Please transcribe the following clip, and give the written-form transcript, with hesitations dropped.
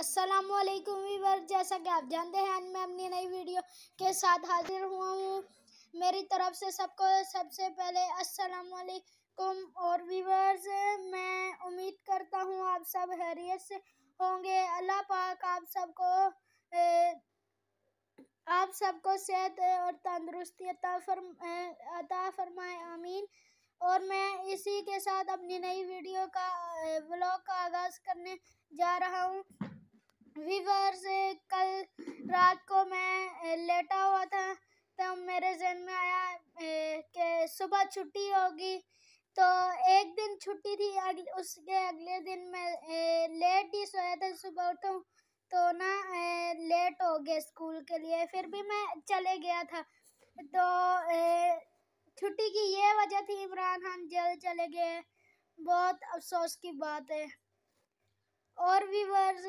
अस्सलामुअलैकुम वीवर, जैसा कि आप जानते हैं आज मैं अपनी नई वीडियो के साथ हाजिर हुआ हूँ। मेरी तरफ से सबको सबसे पहले अस्सलामुअलैकुम। और वीवर्स, मैं उम्मीद करता हूँ आप सब खैरियत से होंगे। अल्लाह पाक आप सबको सेहत और तंदुरुस्ती अता फरमाए, आमीन। और मैं इसी के साथ अपनी नई वीडियो का व्लॉग का आगाज़ करने जा रहा हूँ। वीवर्स, कल रात को मैं लेटा हुआ था, तब मेरे ज़हन में आया कि सुबह छुट्टी होगी। तो एक दिन छुट्टी थी, उसके अगले दिन मैं लेट ही सोया था। सुबह उठा तो ना लेट हो गया स्कूल के लिए, फिर भी मैं चले गया था। तो छुट्टी की ये वजह थी, इमरान खान जल्द चले गए। बहुत अफसोस की बात है। और व्यूअर्स,